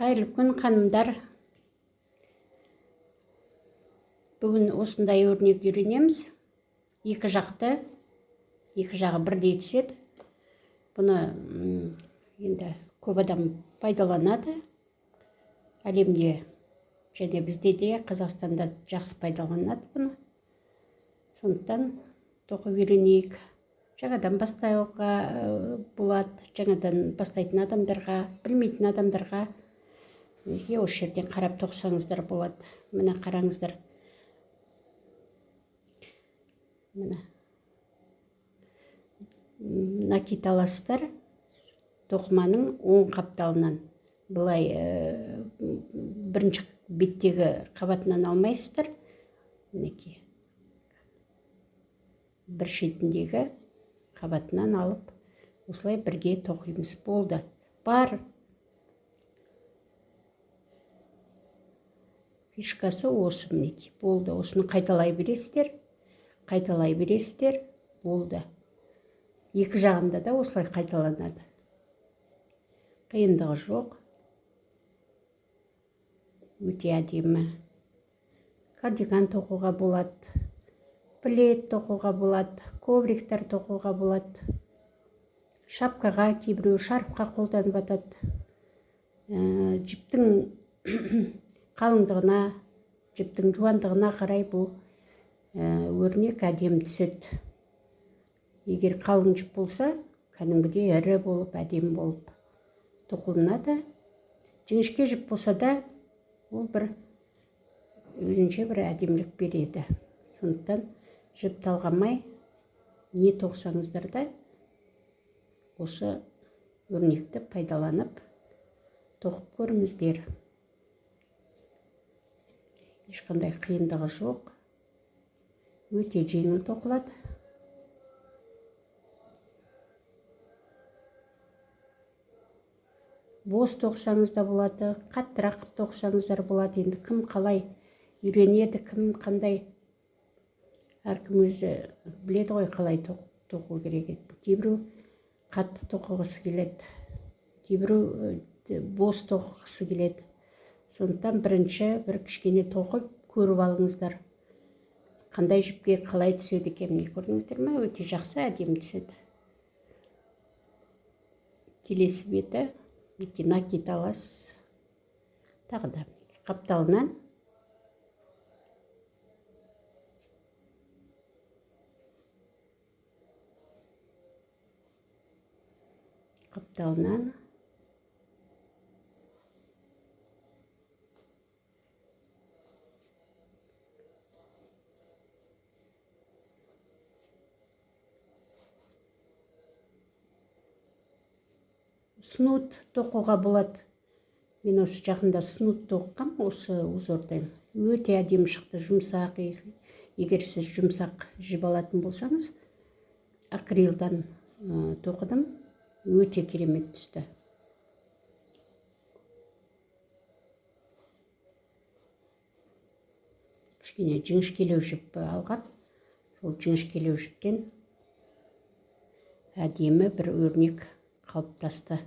Қайырлы күн, ханымдар. Бүгін осындай өрнек үйренеміз. Екі жағы бірдей түседі. Бұны енді көп адам пайдаланады. Әлемде және бізде де, Қазақстанда жақсы пайдаланады бұны. Сондықтан тоқып үйренейік. Жаңадан бастауға болады, жаңадан бастайтын адамдарға, білмейтін адамдарға осы жерден қарап тоқсаңыздар болады. Мына қараңыздар. Мына накиталастар тоқыманың оң қапталынан. Бұлай бірінші беттегі қабатынан алмайсыздар. Мінекей. Бір шетіндегі қабатынан алып, осылай бірге тоқимыз. Болды. Бар. Фишкасы осы мінекей. Болды. Осыны қайталай бересіздер. Болды. Екі жағында да осылай қайталанады. Қиындығы жоқ. Өте әдемі. Кардиган тоқуға болады. Плед тоқуға болады. Ковриктер тоқуға болады. Шапкаға, кейбіреу шарфқа қолданып жатады. Жіптің қалыңдығына, жіптің жуандығына қарай бұл өрнек әдемі түседі. Егер қалың жіп болса, кәдімгідей ірі болып, әдемі болып тоқылынады. Жіңішке жіп болса да, ол өзінше бір әдемілік береді. Сондықтан жіп талғамай, не тоқсаңыздар да, осы өрнекті пайдаланып тоқып көріңіздер. Ешқандай қиындығы жоқ. Өте жеңіл тоқылады. Бос тоқсаңыз да болады, қаттырақ тоқсаңыздар болады. Енді кім қалай үйренеді, кім қандай, әркім өзі біледі ғой қалай тоқу керек еді. Кейбіреу қатты тоқығысы келеді, кейбіреу бос тоқығысы келеді. Сондықтан бірінші бір кішкене тоқып көріп алыңыздар. Қандай жіпке қалай түседі екен, көрдіңіздер ме? Өте жақсы, әдемі түседі. Келесі беті накиталас. Тағы да қапталынан снуд тоқуға болады. Мен осы жақында снуд тоққам, осы узордан. Өте әдемі шықты, жұмсақ. Егер сіз жұмсақ жіп алатын болсаңыз, акрилдан тоқыдым. Өте керемет түсті. Кішкене жіңішкелеу жіп алған. Сол жіңішкелеу жіптен әдемі бір өрнек қалыптасты.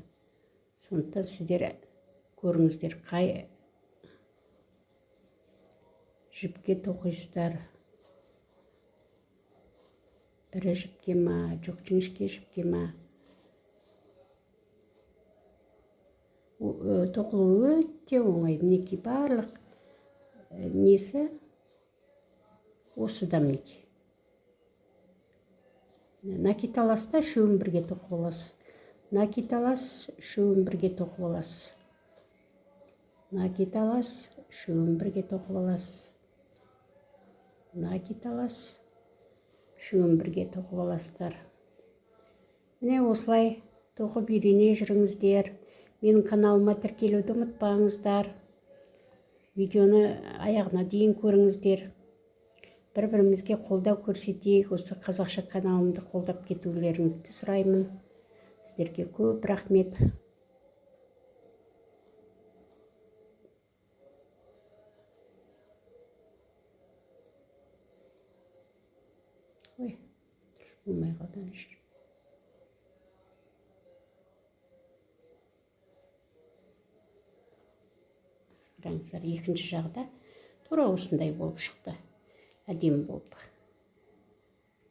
Сондықтан сіздер көріңіздер, қай жіпке тоқисыздар. Ірі жіпке ма, жоқ жіңішке жіпке ма. Тоқылу өте оңай. Мінекей барлық несі осыда мінекей. Накиталаста үшеуін бірге тоқып аласыз. Накиталас, үшеуін бірге тоқып аласыз. Накиталас, үшеуін бірге тоқып аласыз. Накиталас, үшеуін бірге тоқып аласыздар. Міне осылай тоқып үйрене жүріңіздер. Менің каналыма тіркелуді ұмытпаңыздар. Видеоны аяғына дейін көріңіздер. Бір-бірімізге қолдау көрсетейік. Осы қазақша каналымды қолдап кетулеріңізді сұраймын. Сіздерге көп рахмет. Ой, болмай қалды. қараңыздар екінші жағда тура осындай болып шықты әдемі болып